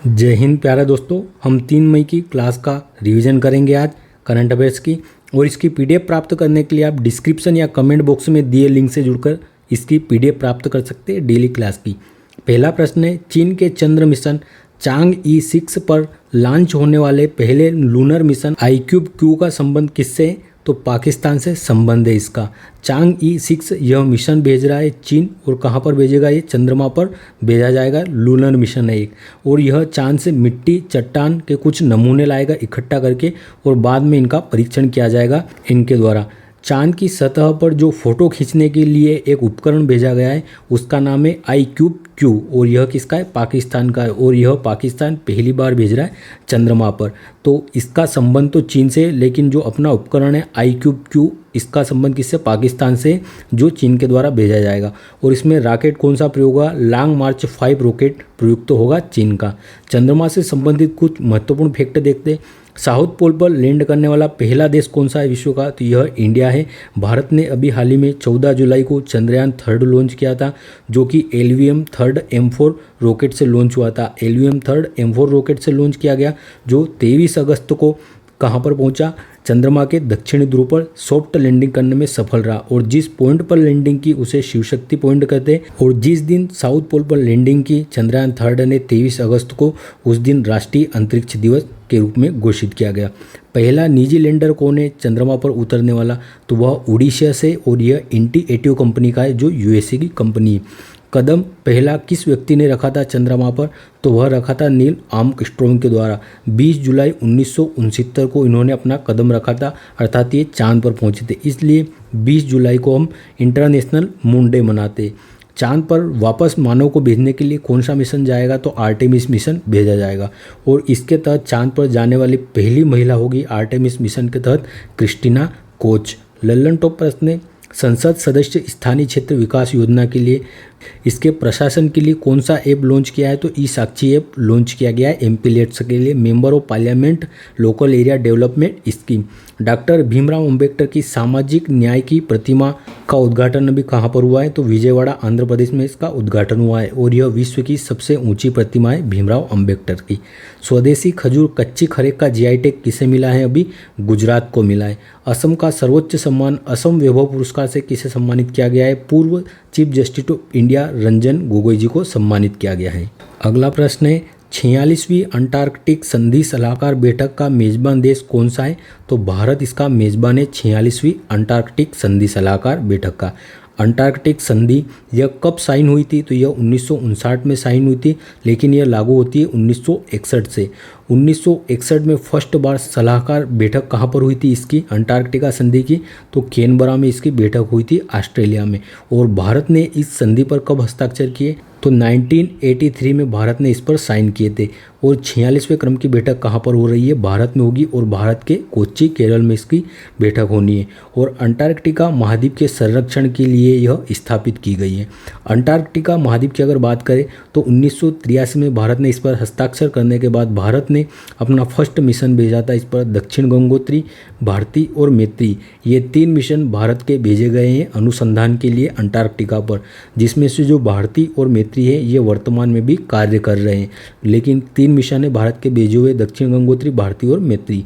जय हिंद प्यारे दोस्तों। हम 3 मई की क्लास का रिवीजन करेंगे आज करंट अफेयर्स की, और इसकी पीडीएफ प्राप्त करने के लिए आप डिस्क्रिप्शन या कमेंट बॉक्स में दिए लिंक से जुड़कर इसकी पीडीएफ प्राप्त कर सकते हैं डेली क्लास की। पहला प्रश्न है, चीन के चंद्र मिशन चांग-ई 6 पर लॉन्च होने वाले पहले लूनर मिशन iCube-Q का संबंध किससे है? तो पाकिस्तान से संबंध है इसका। चांग-ई 6 यह मिशन भेज रहा है चीन, और कहाँ पर भेजेगा? ये चंद्रमा पर भेजा जाएगा। लूनर मिशन है एक, और यह चांद से मिट्टी चट्टान के कुछ नमूने लाएगा इकट्ठा करके, और बाद में इनका परीक्षण किया जाएगा इनके द्वारा। चांद की सतह पर जो फोटो खींचने के लिए एक उपकरण भेजा गया है उसका नाम है iCube-Q, और यह किसका है? पाकिस्तान का है, और यह पाकिस्तान पहली बार भेज रहा है चंद्रमा पर। तो इसका संबंध तो चीन से, लेकिन जो अपना उपकरण है iCube-Q इसका संबंध किससे? पाकिस्तान से, जो चीन के द्वारा भेजा जाएगा। और इसमें रॉकेट कौन सा प्रयोग होगा? लॉन्ग मार्च 5 रॉकेट प्रयुक्त होगा चीन का। चंद्रमा से संबंधित कुछ महत्वपूर्ण फैक्ट देखते हैं। साउथ पोल पर लैंड करने वाला पहला देश कौन सा है विश्व का? तो यह इंडिया है। भारत ने अभी हाल ही में 14 जुलाई को चंद्रयान 3 लॉन्च किया था, जो कि LVM-3 M4 रॉकेट से लॉन्च हुआ था। LVM-3 M4 रॉकेट से लॉन्च किया गया, जो 23 अगस्त को कहाँ पर पहुंचा? चंद्रमा के दक्षिणी ध्रुव पर सॉफ्ट लैंडिंग करने में सफल रहा, और जिस पॉइंट पर लैंडिंग की उसे शिव शक्ति पॉइंट कहते हैं। और जिस दिन साउथ पोल पर लैंडिंग की चंद्रयान 3 ने 23 अगस्त को, उस दिन राष्ट्रीय अंतरिक्ष दिवस के रूप में घोषित किया गया। पहला निजी लैंडर कौन है चंद्रमा पर उतरने वाला? तो वह उड़ीसा से, और यह इंटीएटिव कंपनी का है, जो USA की कंपनी है। कदम पहला किस व्यक्ति ने रखा था चंद्रमा पर? तो वह रखा था नील आर्मस्ट्रॉन्ग के द्वारा। 20 जुलाई 1969 को इन्होंने अपना कदम रखा था, अर्थात ये चांद पर पहुंचे थे। इसलिए 20 जुलाई को हम इंटरनेशनल मून डे मनाते। चांद पर वापस मानव को भेजने के लिए कौन सा मिशन जाएगा? तो आर्टेमिस मिशन भेजा जाएगा, और इसके तहत चांद पर जाने वाली पहली महिला होगी आर्टेमिस मिशन के तहत क्रिस्टीना कोच। लल्लन टॉप प्रश्न है, संसद सदस्य स्थानीय क्षेत्र विकास योजना के लिए इसके प्रशासन के लिए कौन सा ऐप लॉन्च किया है? तो ई-साक्षी ऐप लॉन्च किया गया है एमपीलेट्स के लिए, member of parliament local area development scheme. Doctor Bhimrao Ambedkar की सामाजिक न्याय की प्रतिमा का उद्घाटन अभी कहाँ पर हुआ है? तो विजयवाड़ा आंध्र प्रदेश में इसका उद्घाटन हुआ है, और यह विश्व की सबसे ऊंची प्रतिमा है भीमराव अंबेडकर की। स्वदेशी खजूर कच्ची खरेक का GI टैग किसे मिला है? अभी गुजरात को मिला है। असम का सर्वोच्च सम्मान असम वैभव पुरस्कार से किसे सम्मानित किया गया है? पूर्व chief justice of India Ranjan Gogoi ji को सम्मानित किया गया है। अगला प्रश्न है, 46वीं अंटार्कटिक संधि सलाहकार बैठक का मेजबान देश कौन सा है? तो भारत इसका मेजबान है 46वीं अंटार्कटिक संधि सलाहकार बैठक का। अंटार्कटिक संधि यह कब साइन हुई थी? तो यह 1959 में साइन हुई थी, लेकिन यह लागू होती है 1961 से। 1961 में फर्स्ट बार सलाहकार बैठक कहाँ पर हुई थी इसकी, अंटार्कटिका संधि की? तो कैनबरा में इसकी बैठक हुई थी, ऑस्ट्रेलिया में। और भारत ने इस संधि पर कब हस्ताक्षर किए? तो 1983 में भारत ने इस पर साइन किए थे। और 46वें क्रम की बैठक कहाँ पर हो रही है? भारत में होगी, और भारत के कोच्चि केरल में इसकी बैठक होनी है। और अंटार्कटिका महाद्वीप के संरक्षण के लिए यह स्थापित की गई है। अंटार्कटिका महाद्वीप की अगर बात करें तो 1983 में भारत ने इस पर हस्ताक्षर करने के बाद भारत ने अपना फर्स्ट मिशन भेजा था इस पर। दक्षिण गंगोत्री, भारती और मैत्री, ये 3 मिशन भारत के भेजे गए हैं अनुसंधान के लिए अंटार्कटिका पर, जिसमें से जो भारती और मैत्री है ये वर्तमान में भी कार्य कर रहे हैं। लेकिन 3 मिशन है भारत के भेजे हुए, दक्षिण गंगोत्री, भारती और मैत्री।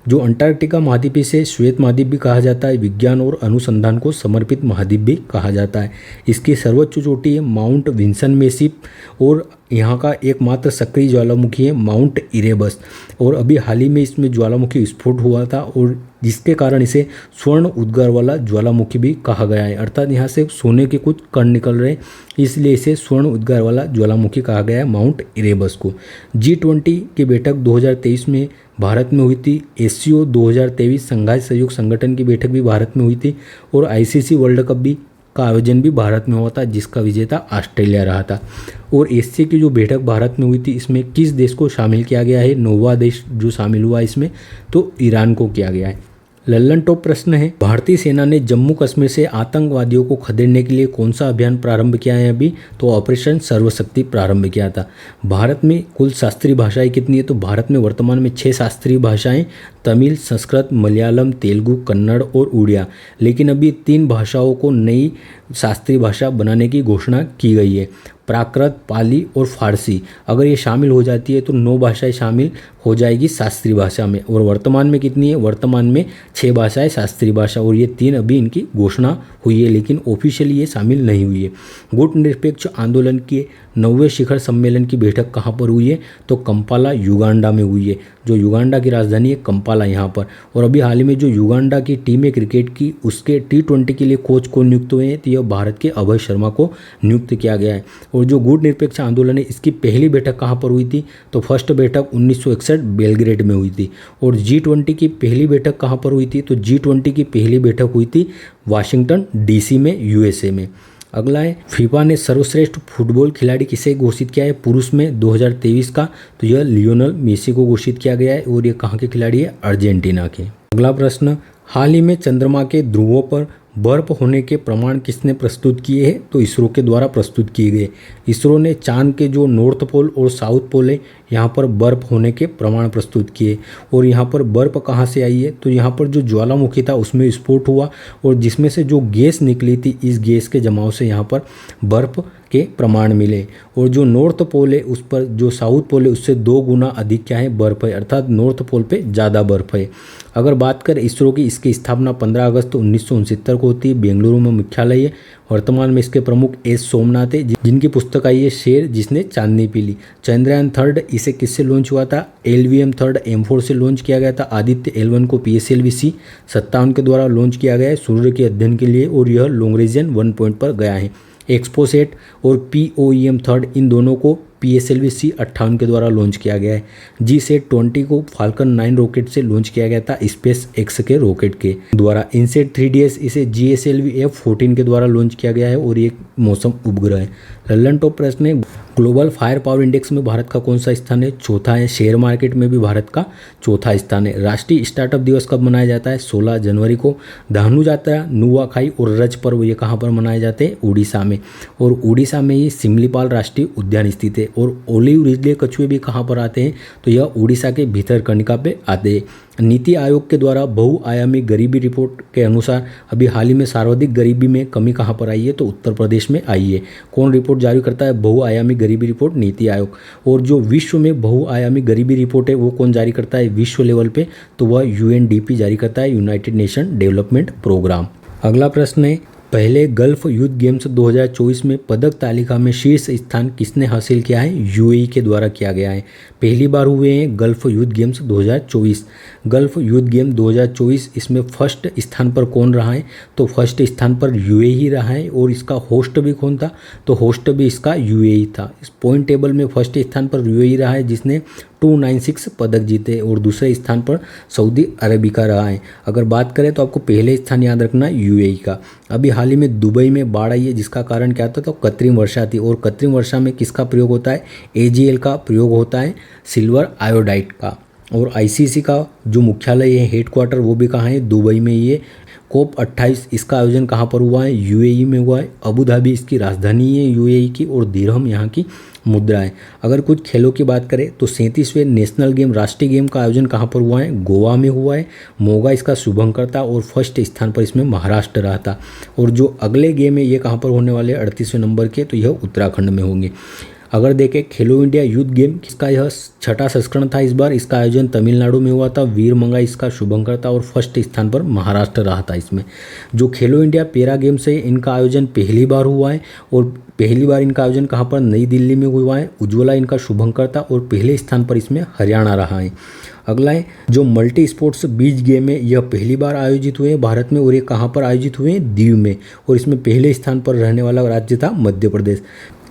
जो अंटार्कटिका महाद्वीप से श्वेत महाद्वीप भी कहा जाता है, विज्ञान और अनुसंधान को समर्पित महाद्वीप भी कहा जाता है। इसकी सर्वोच्च चोटी है माउंट विंसन मेसिप, और यहाँ का एकमात्र सक्रिय ज्वालामुखी है माउंट इरेबस। और अभी हाल ही में इसमें ज्वालामुखी विस्फोट हुआ था, और जिसके कारण इसे स्वर्ण उद्गार वाला ज्वालामुखी भी कहा गया है, अर्थात यहाँ से सोने के कुछ कण निकल रहे हैं, इसलिए इसे स्वर्ण उद्गार वाला ज्वालामुखी कहा गया है माउंट इरेबस को। G20 की बैठक 2023 में भारत में हुई थी। SCO 2023 संघाई सहयोग संगठन की बैठक भी भारत में हुई थी, और ICC वर्ल्ड कप भी का आयोजन भी भारत में हुआ था, जिसका विजेता ऑस्ट्रेलिया रहा था। और एशिया की जो बैठक भारत में हुई थी इसमें किस देश को शामिल किया गया है? 9वां देश जो शामिल हुआ इसमें, तो ईरान को किया गया है। लल्लन टॉप प्रश्न है, भारतीय सेना ने जम्मू कश्मीर से आतंकवादियों को खदेड़ने के लिए कौन सा अभियान प्रारंभ किया है अभी? तो ऑपरेशन सर्वशक्ति प्रारंभ किया था। भारत में कुल शास्त्रीय भाषाएं कितनी है? तो भारत में वर्तमान में 6 शास्त्रीय भाषाएं, तमिल, संस्कृत, मलयालम, तेलुगु, कन्नड़ और उड़िया। लेकिन अभी 3 भाषाओं को नई शास्त्रीय भाषा बनाने की घोषणा की गई है। प्राकृत, पाली और फारसी। अगर ये शामिल हो जाती है तो 9 भाषाएं शामिल हो जाएगी शास्त्रीय भाषा में। और वर्तमान में कितनी है? वर्तमान में 6 भाषाएं शास्त्रीय भाषा, और ये 3 अभी इनकी घोषणा हुई है, लेकिन ऑफिशियली ये शामिल नहीं हुई है। गुटनिरपेक्ष आंदोलन के 9वें शिखर सम्मेलन की बैठक कहाँ पर हुई है? तो कंपाला, युगांडा में हुई है। जो युगांडा की राजधानी है कंपाला यहाँ पर। और अभी हाल ही में जो युगांडा की टीम है क्रिकेट की, उसके T20 के लिए कोच को नियुक्त हुए हैं, तो यह भारत के अभय शर्मा को नियुक्त किया गया है। और जो गुटनिरपेक्ष आंदोलन है, इसकी पहली बैठक कहाँ पर हुई थी? तो फर्स्ट बैठक 1961 बेलग्रेड में हुई थी। और G20 की पहली बैठक कहाँ पर हुई थी? तो G20 की पहली बैठक हुई थी वाशिंगटन DC में, USA में। अगला है, फीफा ने सर्वश्रेष्ठ फुटबॉल खिलाड़ी किसे घोषित किया है पुरुष में 2023 का? तो यह लियोनेल मेसी को घोषित किया गया है, और ये कहाँ के खिलाड़ी है? अर्जेंटीना के। अगला प्रश्न, हाल ही में चंद्रमा के ध्रुवों पर बर्फ होने के प्रमाण किसने प्रस्तुत किए हैं? तो इसरो के द्वारा प्रस्तुत किए गए। इसरो ने चांद के जो नॉर्थ पोल और साउथ पोल है, यहाँ पर बर्फ होने के प्रमाण प्रस्तुत किए। और यहाँ पर बर्फ कहाँ से आई है? तो यहाँ पर जो ज्वालामुखी था उसमें विस्फोट हुआ, और जिसमें से जो गैस निकली थी, इस गैस के जमाव से यहाँ पर बर्फ के प्रमाण मिले। और जो नॉर्थ पोल है उस पर, जो साउथ पोल है उससे 2 गुना अधिक क्या है? बर्फ है, अर्थात नॉर्थ पोल पे ज़्यादा बर्फ है। अगर बात करें इसरो की, इसकी स्थापना 15 अगस्त 1969 को होती है। बेंगलुरु में मुख्यालय है। वर्तमान में इसके प्रमुख S सोमनाथ है, जिनकी पुस्तक आई है शेर जिसने चांदनी पी ली। चंद्रयान 3 इसे किससे लॉन्च हुआ था? LVM 3 M4 से लॉन्च किया गया था। आदित्य L1 को PSLV C57 के द्वारा लॉन्च किया गया है सूर्य के अध्ययन के लिए, और यह लॉन्ग्रेंज 1 पॉइंट पर गया है। एक्सपोसेट और POEM 3 इन दोनों को PSLV C58 के द्वारा लॉन्च किया गया है। GSAT 20 को फाल्कन 9 रॉकेट से लॉन्च किया गया था स्पेस एक्स के रॉकेट के द्वारा। इनसेट 3DS इसे GSLV F14 के द्वारा लॉन्च किया गया है, और ये मौसम उपग्रह है। लल्लन टॉप प्रश्न है, ग्लोबल फायर पावर इंडेक्स में भारत का कौन सा स्थान है? चौथा है। शेयर मार्केट में भी भारत का चौथा स्थान है। राष्ट्रीय स्टार्टअप दिवस कब मनाया जाता है? 16 जनवरी को। धानु जात्रा, नुआखाई और रज पर्व ये कहाँ पर मनाए जाते हैं? उड़ीसा में। और उड़ीसा में ही सिमलीपाल राष्ट्रीय उद्यान स्थित है। और ओलिव रिजले कछुए भी कहाँ पर आते हैं? तो यह उड़ीसा के भितरकनिका पे आते हैं। नीति आयोग के द्वारा बहुआयामी गरीबी रिपोर्ट के अनुसार अभी हाल ही में सर्वाधिक गरीबी में कमी कहाँ पर आई है? तो उत्तर प्रदेश में आई है। कौन रिपोर्ट जारी करता है? बहुआयामी गरीबी रिपोर्ट नीति आयोग। और जो विश्व में बहुआयामी गरीबी रिपोर्ट है वो कौन जारी करता है विश्व लेवल पे? तो वह UNDP जारी करता है, यूनाइटेड नेशन डेवलपमेंट प्रोग्राम। अगला प्रश्न है, पहले गल्फ यूथ गेम्स 2024 में पदक तालिका में शीर्ष स्थान किसने हासिल किया है? UAE के द्वारा किया गया है। पहली बार हुए हैं gulf youth games 2024। Gulf youth game 2024 इसमें फर्स्ट स्थान पर कौन रहा है? तो फर्स्ट स्थान पर UAE रहा है। और इसका होस्ट भी कौन था? तो होस्ट भी इसका UAE था। इस पॉइंट टेबल में फर्स्ट स्थान पर UAE रहा है, जिसने 296 पदक जीते, और दूसरे स्थान पर सऊदी अरेबिका रहा है। अगर बात करें तो आपको पहले स्थान याद रखना UAE का। अभी हाल ही में दुबई में बाढ़ आई है, जिसका कारण क्या था? तो कृत्रिम वर्षा थी। और कृत्रिम वर्षा में किसका प्रयोग होता है? AGL का प्रयोग होता है, सिल्वर आयोडाइड का। और ICC का जो मुख्यालय है, हेडक्वार्टर, वो भी कहाँ है? दुबई में ही है। COP 28 इसका आयोजन कहाँ पर हुआ है? UAE में हुआ है। अबू धाबी इसकी राजधानी है UAE की, और दिरहम यहाँ की मुद्रा है। अगर कुछ खेलों की बात करें तो 37वें नेशनल गेम, राष्ट्रीय गेम का आयोजन कहाँ पर हुआ है? गोवा में हुआ है। मोगा इसका शुभंकर था, और फर्स्ट स्थान पर इसमें महाराष्ट्र रहा था। और जो अगले गेम है ये कहाँ पर होने वाले? 38वें नंबर के, तो यह उत्तराखंड में होंगे। अगर देखें खेलो इंडिया यूथ गेम, इसका यह 6ठा संस्करण था इस बार। इसका आयोजन तमिलनाडु में हुआ था। वीर मंगा इसका शुभंकर था, और फर्स्ट स्थान पर महाराष्ट्र रहा था इसमें। जो खेलो इंडिया पैरा गेम्स है, इनका आयोजन पहली बार हुआ है, और पहली बार इनका आयोजन कहाँ पर? नई दिल्ली में हुआ है। उज्ज्वला इनका शुभंकर था, और पहले स्थान पर इसमें हरियाणा रहा है। अगला है, जो मल्टी स्पोर्ट्स बीच गेम है, यह पहली बार आयोजित हुए भारत में, और ये कहाँ पर आयोजित हुए? दीव में। और इसमें पहले स्थान पर रहने वाला राज्य था मध्य प्रदेश।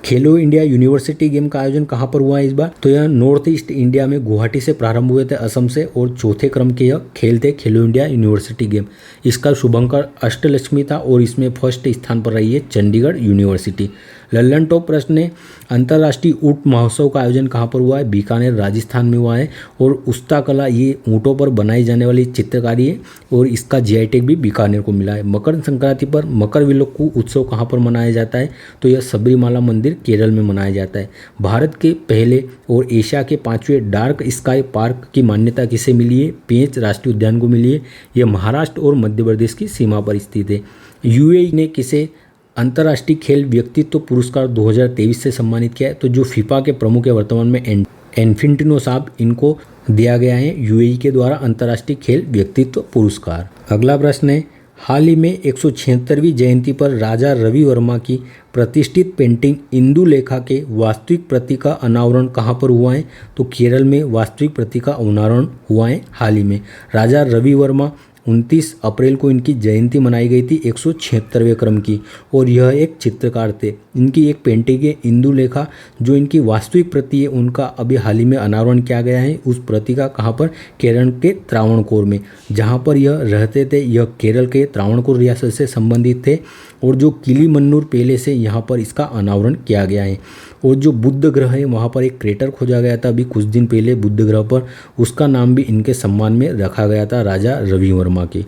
खेलो इंडिया यूनिवर्सिटी गेम का आयोजन कहाँ पर हुआ है इस बार? तो यह नॉर्थ ईस्ट इंडिया में गुवाहाटी से प्रारंभ हुए थे, असम से, और चौथे क्रम के यह खेल थे खेलो इंडिया यूनिवर्सिटी गेम। इसका शुभंकर अष्टलक्ष्मी था, और इसमें फर्स्ट स्थान पर रही है चंडीगढ़ यूनिवर्सिटी। लल्लन टॉप प्रश्न है, अंतर्राष्ट्रीय ऊंट महोत्सव का आयोजन कहाँ पर हुआ है? बीकानेर राजस्थान में हुआ है। और उस्ता कला ये ऊँटों पर बनाई जाने वाली चित्रकारी है, और इसका GI टैग भी बीकानेर को मिला है। मकर संक्रांति पर मकर विलक्कू उत्सव कहाँ पर मनाया जाता है? तो यह सबरीमाला मंदिर केरल में मनाया जाता है। भारत के पहले और एशिया के 5वें डार्क स्काई पार्क की मान्यता किसे मिली है? पेंच राष्ट्रीय उद्यान को मिली है। यह महाराष्ट्र और मध्य प्रदेश की सीमा पर स्थित है। UAE ने किसे अंतर्राष्ट्रीय खेल व्यक्तित्व पुरस्कार 2023 से सम्मानित किया है। तो जो फीफा के प्रमुख है वर्तमान में इन्फेंटिनो साहब, इनको दिया गया है यूएई के द्वारा अंतर्राष्ट्रीय खेल व्यक्तित्व पुरस्कार। अगला प्रश्न है, हाल ही में 176वीं जयंती पर राजा रवि वर्मा की प्रतिष्ठित पेंटिंग इंदुलेखा के वास्तविक प्रति का अनावरण कहाँ पर हुआ है? तो केरल में वास्तविक प्रति का अनावरण हुआ है हाल ही में। राजा रवि वर्मा 29 अप्रैल को इनकी जयंती मनाई गई थी 176वें क्रम की, और यह एक चित्रकार थे। इनकी एक पेंटिंग है इंदुलेखा, जो इनकी वास्तविक प्रति है, उनका अभी हाल ही में अनावरण किया गया है। उस प्रति का कहाँ पर? केरल के त्रावणकोर में, जहाँ पर यह रहते थे। यह केरल के त्रावणकोर रियासत से संबंधित थे, और जो किलीमन्नूर पेले से यहाँ पर इसका अनावरण किया गया है। और जो बुध ग्रह है, वहाँ पर एक क्रेटर खोजा गया था अभी कुछ दिन पहले बुध ग्रह पर, उसका नाम भी इनके सम्मान में रखा गया था, राजा रवि वर्मा की।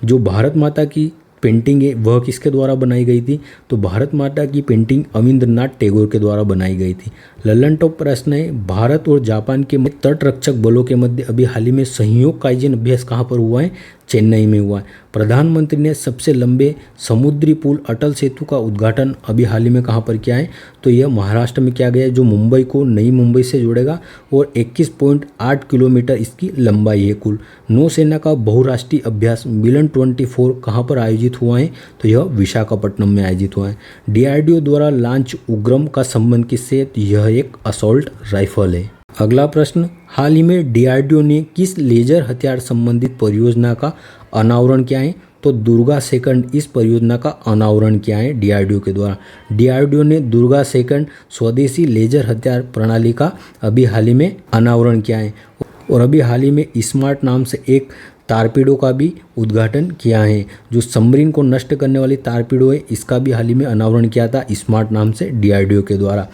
जो भारत माता की पेंटिंग है वह किसके द्वारा बनाई गई थी? तो भारत माता की पेंटिंग अविंद्रनाथ टैगोर के द्वारा बनाई गई थी। लल्लन टॉप प्रश्न है, भारत और जापान के तटरक्षक बलों के मध्य अभी हाल ही में सहयोग काईजन अभ्यास कहाँ पर हुआ है? चेन्नई में हुआ है। प्रधानमंत्री ने सबसे लंबे समुद्री पुल अटल सेतु का उद्घाटन अभी हाल ही में कहाँ पर किया है? तो यह महाराष्ट्र में किया गया है, जो मुंबई को नई मुंबई से जोड़ेगा, और 21.8 किलोमीटर इसकी लंबाई है कुल। नौसेना का बहुराष्ट्रीय अभ्यास मिलन 24 कहाँ पर आयोजित हुआ है? तो यह विशाखापट्टनम में आयोजित हुआ है। डीआरडीओ द्वारा लॉन्च उग्रम का संबंध किससे? यह एक असॉल्ट राइफल है। अगला प्रश्न, हाल ही में डीआरडीओ ने किस लेजर हथियार संबंधित परियोजना का अनावरण किया है? तो दुर्गा सेकंड इस परियोजना का अनावरण किया है डीआरडीओ के द्वारा। डीआरडीओ ने दुर्गा सेकंड स्वदेशी लेजर हथियार प्रणाली का अभी हाल ही में अनावरण किया है, और अभी हाल ही में स्मार्ट नाम से एक टारपीडो का भी उद्घाटन किया है। जो सबमरीन को नष्ट करने वाली टारपीडो है, इसका भी हाल ही में अनावरण किया था स्मार्ट नाम से डीआरडीओ के द्वारा।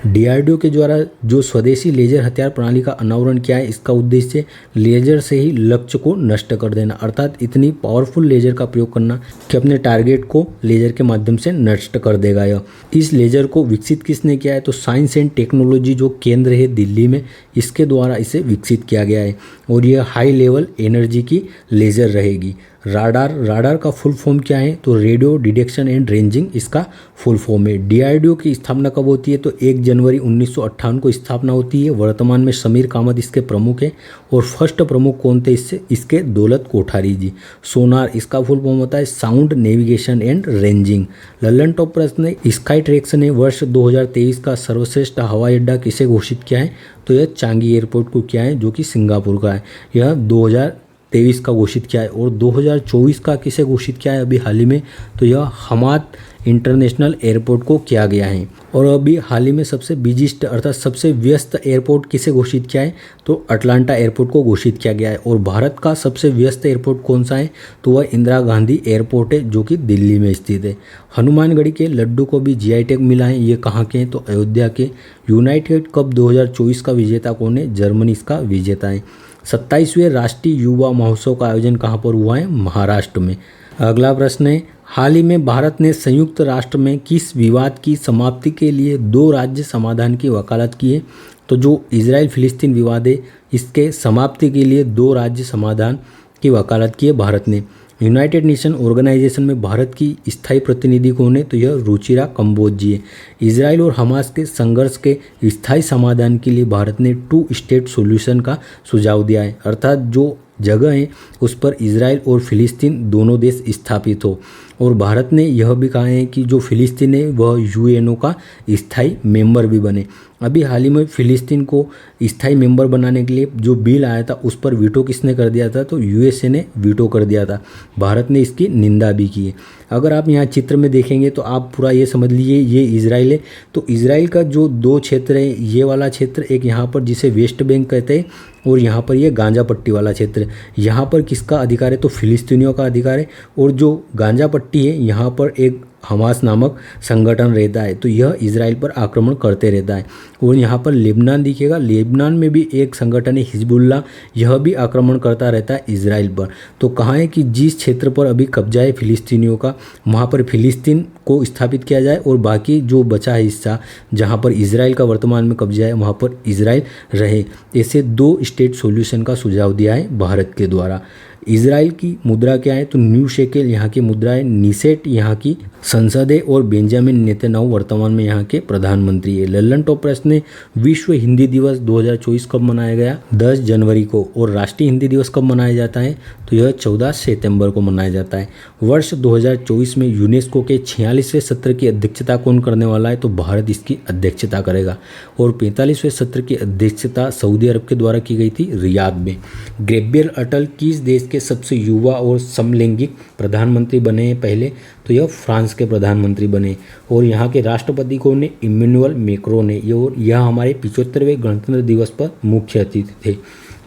डीआरडीओ के द्वारा जो स्वदेशी लेजर हथियार प्रणाली का अनावरण किया है, इसका उद्देश्य लेजर से ही लक्ष्य को नष्ट कर देना, अर्थात इतनी पावरफुल लेजर का प्रयोग करना कि अपने टारगेट को लेजर के माध्यम से नष्ट कर देगा यह। इस लेजर को विकसित किसने किया है? तो साइंस एंड टेक्नोलॉजी जो केंद्र है दिल्ली में, इसके द्वारा इसे विकसित किया गया है, और यह हाई लेवल एनर्जी की लेजर रहेगी। राडार का फुल फॉर्म क्या है? तो रेडियो डिटेक्शन एंड रेंजिंग इसका फुल फॉर्म है। डीआरडीओ की स्थापना कब होती है? तो 1 जनवरी 1958 को स्थापना होती है। वर्तमान में समीर कामत इसके प्रमुख है, और फर्स्ट प्रमुख कौन थे इसके? दौलत कोठारी जी। सोनार इसका फुल फॉर्म होता है sound navigation and ranging. Lallan top प्रश्न है, स्काई ट्रैक्स ने वर्ष 2023 का सर्वश्रेष्ठ हवाई अड्डा किसे घोषित किया है? तो यह चांगी एयरपोर्ट को किया है, जो कि सिंगापुर का है। यह 2023 का घोषित किया है। और 2024 का किसे घोषित किया है अभी हाल ही में? तो यह हमाद इंटरनेशनल एयरपोर्ट को किया गया है। और अभी हाल ही में सबसे बिजीस्ट अर्थात सबसे व्यस्त एयरपोर्ट किसे घोषित किया है? तो अटलांटा एयरपोर्ट को घोषित किया गया है। और भारत का सबसे व्यस्त एयरपोर्ट कौन सा है? तो वह इंदिरा गांधी एयरपोर्ट है, जो कि दिल्ली में स्थित है। हनुमानगढ़ी के लड्डू को भी जीआई टैग मिला है, ये कहाँ के हैं? तो अयोध्या के। यूनाइटेड कप 2024 का विजेता कौन है? जर्मनी इसका विजेता है। 27वें राष्ट्रीय युवा महोत्सव का आयोजन कहाँ पर हुआ है? महाराष्ट्र में। अगला प्रश्न है, हाल ही में भारत ने संयुक्त राष्ट्र में किस विवाद की समाप्ति के लिए 2 राज्य समाधान की वकालत की है? तो जो इजराइल फिलिस्तीन विवाद है, इसके समाप्ति के लिए 2 राज्य समाधान की वकालत की है भारत ने। यूनाइटेड नेशन ऑर्गेनाइजेशन में भारत की स्थायी प्रतिनिधि कौन है? तो यह रुचिरा कंबोज जी है। इजराइल और हमास के संघर्ष के स्थायी समाधान के लिए भारत ने 2 स्टेट सॉल्यूशन का सुझाव दिया है, अर्थात जो जगह है उस पर इजराइल और फिलिस्तीन दोनों देश स्थापित हो। और भारत ने यह भी कहा है कि जो फिलिस्तीन है वह यूएनओ का स्थायी मेंबर भी बने। अभी हाल ही में फिलिस्तीन को स्थायी मेंबर बनाने के लिए जो बिल आया था, उस पर वीटो किसने कर दिया था? तो यूएसए ने वीटो कर दिया था। भारत ने इसकी निंदा भी की है। अगर आप यहाँ चित्र में देखेंगे तो आप पूरा ये समझ लीजिए ये इजराइल है। तो इजराइल का जो 2 क्षेत्र है, ये वाला क्षेत्र एक यहाँ पर जिसे वेस्ट बैंक कहते हैं, और यहाँ पर ये गांजा पट्टी वाला क्षेत्र। यहाँ पर किसका अधिकार है? तो फिलिस्तीनियों का अधिकार है। और जो गांजा पट्टी है, यहाँ पर एक हमास नामक संगठन रहता है, तो यह इजराइल पर आक्रमण करते रहता है। और यहाँ पर लेबनान दिखेगा, लेबनान में भी एक संगठन है हिजबुल्लाह, यह भी आक्रमण करता रहता है इजराइल पर। तो कहाँ है कि जिस क्षेत्र पर अभी कब्जा है फिलिस्तीनियों का, वहाँ पर फिलिस्तीन को स्थापित किया जाए, और बाकी जो बचा है हिस्सा जहाँ पर इजराइल का वर्तमान में कब्जा है, वहाँ पर इजराइल रहे। ऐसे 2 स्टेट सॉल्यूशन का सुझाव दिया है भारत के द्वारा। इजराइल की मुद्रा क्या है? तो न्यू शेकेल यहाँ की मुद्रा है। निसेट यहाँ की संसद है और बेंजामिन नेतन्याहू वर्तमान में यहाँ के प्रधानमंत्री है। लल्लन टॉप प्रश्न है, विश्व हिंदी दिवस 2024 कब मनाया गया? 10 जनवरी को। और राष्ट्रीय हिंदी दिवस कब मनाया जाता है? तो यह 14 सितंबर को मनाया जाता है। वर्ष 2024 में यूनेस्को के 46वें सत्र की अध्यक्षता कौन करने वाला है? तो भारत इसकी अध्यक्षता करेगा। और 45वें सत्र की अध्यक्षता सऊदी अरब के द्वारा की गई थी रियाद में। गैब्रियल अटल किस देश के सबसे युवा और समलैंगिक प्रधानमंत्री बने हैं पहले? तो यह फ्रांस के प्रधानमंत्री बने। और यहाँ के राष्ट्रपति कौन है? इमैनुअल मैक्रोन है। और यह हमारे 75वें गणतंत्र दिवस पर मुख्य अतिथि थे।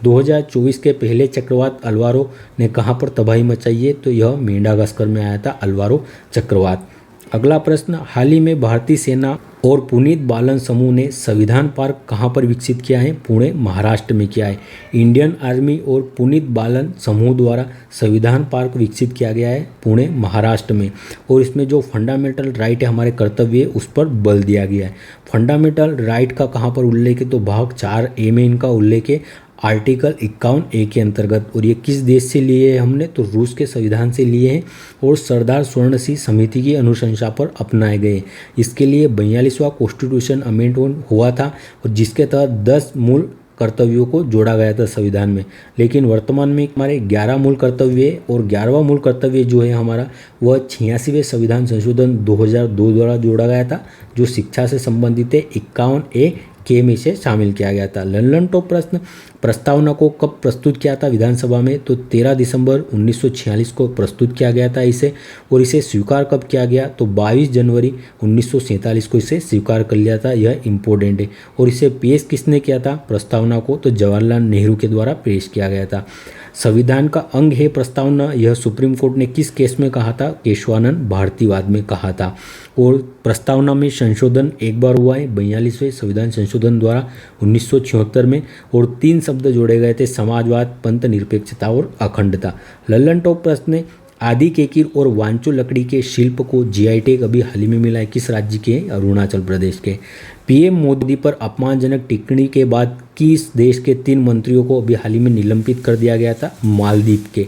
2024 के पहले चक्रवात अल्वारो ने कहाँ पर तबाही मचाई है? तो यह मेडागास्कर में आया था अल्वारो चक्रवात। अगला प्रश्न, हाल ही में भारतीय सेना और पुनीत बालन समूह ने संविधान पार्क कहाँ पर विकसित किया है? पुणे महाराष्ट्र में किया है। इंडियन आर्मी और पुनीत बालन समूह द्वारा संविधान पार्क विकसित किया गया है पुणे महाराष्ट्र में। और इसमें जो फंडामेंटल राइट है, हमारे कर्तव्य है, उस पर बल दिया गया है। फंडामेंटल राइट का कहाँ पर उल्लेख है? तो भाग 4A में इनका उल्लेख है, आर्टिकल 51A के अंतर्गत। और ये किस देश से लिए हैं हमने? तो रूस के संविधान से लिए हैं और सरदार स्वर्ण सिंह समिति की अनुशंसा पर अपनाए गए। इसके लिए 42वां कॉन्स्टिट्यूशन अमेंडमेंट हुआ था और जिसके तहत 10 मूल कर्तव्यों को जोड़ा गया था संविधान में। लेकिन वर्तमान में हमारे 11 मूल कर्तव्य है और 11वां मूल कर्तव्य जो है हमारा, वह 86वें संविधान संशोधन 2002 द्वारा जोड़ा गया था, जो शिक्षा से संबंधित है। 51A के में इसे शामिल किया गया था। लल्लन टॉप प्रश्न, प्रस्तावना को कब प्रस्तुत किया था विधानसभा में? तो 13 दिसंबर 1946 को प्रस्तुत किया गया था इसे। और इसे स्वीकार कब किया गया? तो 22 जनवरी 1947 को इसे स्वीकार कर लिया था। यह इम्पोर्टेंट है। और इसे पेश किसने किया था प्रस्तावना को? तो जवाहरलाल नेहरू के द्वारा पेश किया गया था। संविधान का अंग है प्रस्तावना, यह सुप्रीम कोर्ट ने किस केस में कहा था? केशवानंद भारतीवाद में कहा था। और प्रस्तावना में संशोधन एक बार हुआ है 42वें संविधान संशोधन द्वारा 1976 में। और 3 शब्द जोड़े गए थे, समाजवाद, पंथ निरपेक्षता और अखंडता। लल्लन टॉप प्रश्न है, आदि केकिर और वांचो लकड़ी के शिल्प को जीआई टैग अभी हाल ही में मिला है, किस राज्य के? अरुणाचल प्रदेश के। पीएम मोदी पर अपमानजनक टिप्पणी के बाद किस देश के 3 मंत्रियों को अभी हाल ही में निलंबित कर दिया गया था? मालदीव के।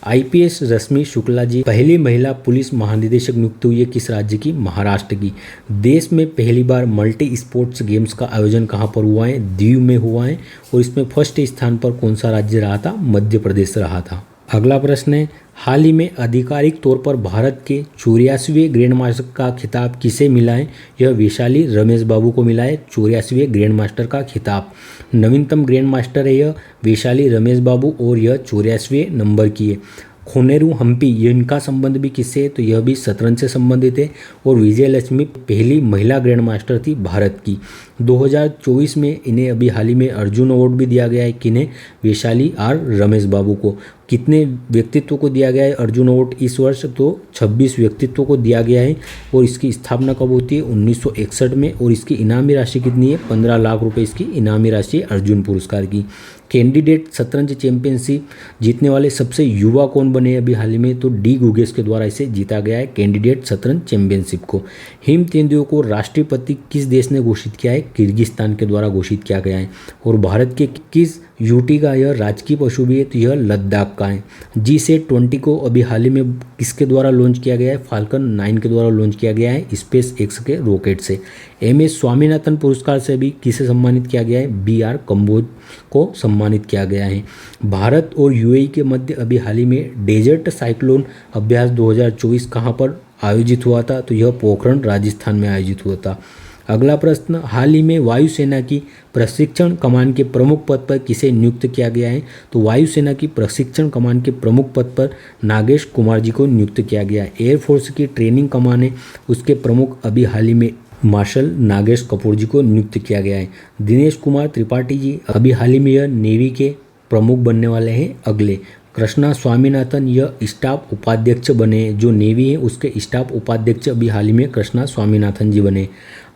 आईपीएस रश्मि शुक्ला जी पहली महिला पुलिस महानिदेशक नियुक्त हुई है, किस राज्य की? महाराष्ट्र की। देश में पहली बार मल्टी स्पोर्ट्स गेम्स का आयोजन कहाँ पर हुआ है? दीव में हुआ है। और इसमें फर्स्ट स्थान पर कौन सा राज्य रहा था? मध्य प्रदेश रहा था। अगला प्रश्न है, हाल ही में आधिकारिक तौर पर भारत के 84वें ग्रैंड मास्टर का खिताब किसे मिला है? यह वैशाली रमेश बाबू को मिला है 84वें ग्रैंड मास्टर का खिताब। नवीनतम ग्रैंड मास्टर है यह वैशाली रमेश बाबू और यह 84वें नंबर की है। खोनेरू हम्पी, ये इनका संबंध भी किससे है? तो यह भी शतरंज से संबंधित है। और विजय लक्ष्मी पहली महिला ग्रैंड मास्टर थी भारत की। 2024 में इन्हें अभी हाल ही में अर्जुन अवार्ड भी दिया गया है। किन्हें? वैशाली आर रमेश बाबू को। कितने व्यक्तित्व को दिया गया है अर्जुन अवार्ड इस वर्ष? तो 26 व्यक्तित्व को दिया गया है। और इसकी स्थापना कब होती है? 1961 में। और इसकी इनामी राशि कितनी है? 15 लाख रुपए इसकी इनामी राशि है अर्जुन पुरस्कार की। कैंडिडेट शतरंज चैंपियनशिप जीतने वाले सबसे युवा कौन बने अभी हाल ही में? तो डी गुगेश के द्वारा इसे जीता गया है कैंडिडेट शतरंज चैंपियनशिप को। हिम तेंदुओं को राष्ट्रपति किस देश ने घोषित किया है? किर्गिस्तान के द्वारा घोषित किया गया है। और भारत के किस यूटी का यह राजकीय पशु भी है? तो यह लद्दाख का है। G-20 को अभी हाल ही में किसके द्वारा लॉन्च किया गया है? फाल्कन 9 के द्वारा लॉन्च किया गया है स्पेस एक्स के रॉकेट से। MS स्वामीनाथन पुरस्कार से भी किसे सम्मानित किया गया है? BR कंबोज को सम्मानित किया गया है। भारत और UAE के मध्य अभी हाल ही में डेजर्ट साइक्लोन अभ्यास 2024 कहाँ पर आयोजित हुआ था? तो यह पोखरण राजस्थान में आयोजित हुआ था। अगला प्रश्न, हाल ही में वायुसेना की प्रशिक्षण कमान के प्रमुख पद पर किसे नियुक्त किया गया है? तो वायुसेना की प्रशिक्षण कमान के प्रमुख पद पर नागेश कुमार जी को नियुक्त किया गया है। एयरफोर्स की ट्रेनिंग कमान है, उसके प्रमुख अभी हाल ही में मार्शल नागेश कपूर जी को नियुक्त किया गया है। दिनेश कुमार त्रिपाठी जी अभी हाल ही में यह नेवी के प्रमुख बनने वाले हैं अगले। कृष्णा स्वामीनाथन यह स्टाफ उपाध्यक्ष बने, जो नेवी है उसके स्टाफ उपाध्यक्ष अभी हाल ही में कृष्णा स्वामीनाथन जी बने।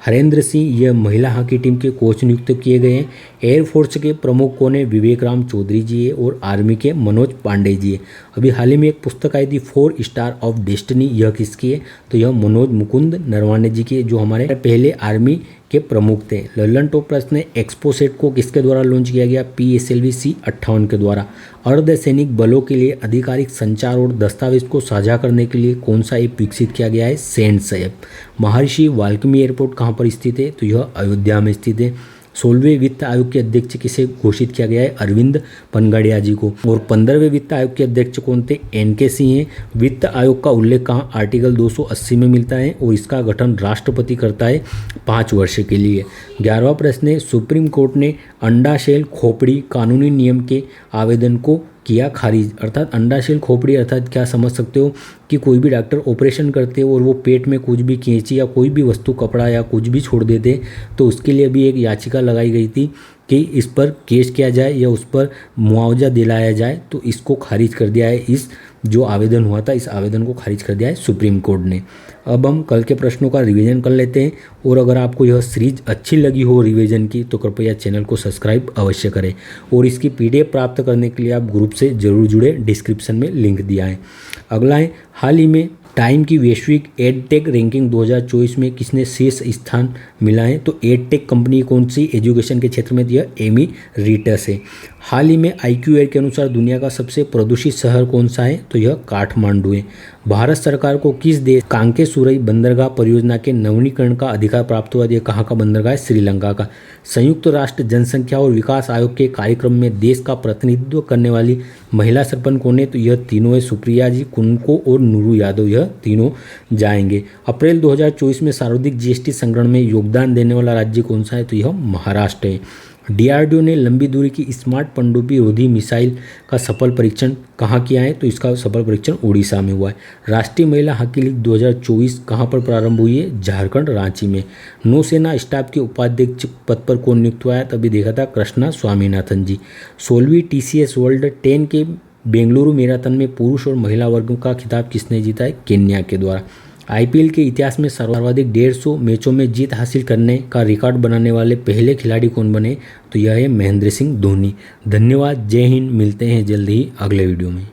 हरेंद्र सिंह यह महिला हॉकी टीम के कोच नियुक्त किए गए हैं। एयरफोर्स के प्रमुख कौन है? विवेक राम चौधरी जी है। और आर्मी के मनोज पांडे जी है। अभी हाल ही में एक पुस्तक आई थी 4 स्टार ऑफ डेस्टिनी, यह किसकी है? तो यह मनोज मुकुंद नरवाने जी की है, जो हमारे पहले आर्मी के प्रमुख थे। लल्लन टॉप प्रश्न है, एक्सपोसेट को किसके द्वारा लॉन्च किया गया? PSLV C58 के द्वारा। अर्धसैनिक बलों के लिए आधिकारिक संचार और दस्तावेज को साझा करने के लिए कौन सा ऐप विकसित किया गया है? Sends app. महर्षि वाल्मीकि एयरपोर्ट कहाँ पर स्थित है? तो यह अयोध्या में स्थित है। 16वें वित्त आयोग के अध्यक्ष किसे घोषित किया गया है? अरविंद पनगड़िया जी को। और 15वें वित्त आयोग के अध्यक्ष कौन थे? NK सिंह हैं। वित्त आयोग का उल्लेख कहाँ? आर्टिकल 280 में मिलता है और इसका गठन राष्ट्रपति करता है 5 वर्ष के लिए। 11वां प्रश्न है, सुप्रीम कोर्ट ने अंडाशय खोपड़ी कानूनी नियम के आवेदन को किया खारिज। अर्थात अंडाशय खोपड़ी अर्थात क्या समझ सकते हो कि कोई भी डॉक्टर ऑपरेशन करते हो और वो पेट में कुछ भी कैंची या कोई भी वस्तु, कपड़ा या कुछ भी छोड़ देते, तो उसके लिए भी एक याचिका लगाई गई थी कि इस पर केस किया जाए या उस पर मुआवजा दिलाया जाए। तो इसको खारिज कर दिया है, इस जो आवेदन हुआ था इस आवेदन को खारिज कर दिया है सुप्रीम कोर्ट ने। अब हम कल के प्रश्नों का रिवीजन कर लेते हैं। और अगर आपको यह सीरीज अच्छी लगी हो रिवीजन की तो कृपया चैनल को सब्सक्राइब अवश्य करें। और इसकी PDF प्राप्त करने के लिए आप ग्रुप से जरूर जुड़े, डिस्क्रिप्शन में लिंक दिया है। अगला है, हाल ही में टाइम की वैश्विक एडटेक रैंकिंग 2024 में किसने शीर्ष स्थान मिला है? तो एडटेक कंपनी कौन सी एजुकेशन के क्षेत्र में? यह एमिरेटस है। हाल ही में IQAir के अनुसार दुनिया का सबसे प्रदूषित शहर कौन सा है? तो यह काठमांडू है। भारत सरकार को किस देश कांके सुरई बंदरगाह परियोजना के नवीनीकरण का अधिकार प्राप्त हुआ? यह कहाँ का बंदरगाह है? श्रीलंका का। संयुक्त राष्ट्र जनसंख्या और विकास आयोग के कार्यक्रम में देश का प्रतिनिधित्व करने वाली महिला सरपंच कौन है? तो यह तीनों है, सुप्रिया जी, कुनको और नूरू यादव, यह तीनों जाएंगे। अप्रैल 2024 में सर्वाधिक GST संग्रहण में योगदान देने वाला राज्य कौन सा है? तो यह महाराष्ट्र है। DRDO ने लंबी दूरी की स्मार्ट पनडुब्बी रोधी मिसाइल का सफल परीक्षण कहाँ किया है? तो इसका सफल परीक्षण उड़ीसा में हुआ है। राष्ट्रीय महिला हॉकी लीग 2024 कहाँ पर प्रारंभ हुई है? झारखंड, रांची में। नौसेना स्टाफ के उपाध्यक्ष पद पर कौन नियुक्त हुआ है? तभी देखा था कृष्णा स्वामीनाथन जी। 16वीं TCS वर्ल्ड 10 के बेंगलुरु मैराथन में पुरुष और महिला वर्गों का खिताब किसने जीता है? केन्या के द्वारा। IPL के इतिहास में सर्वाधिक 150 मैचों में जीत हासिल करने का रिकॉर्ड बनाने वाले पहले खिलाड़ी कौन बने? तो यह है महेंद्र सिंह धोनी। धन्यवाद, जय हिंद। मिलते हैं जल्द ही अगले वीडियो में।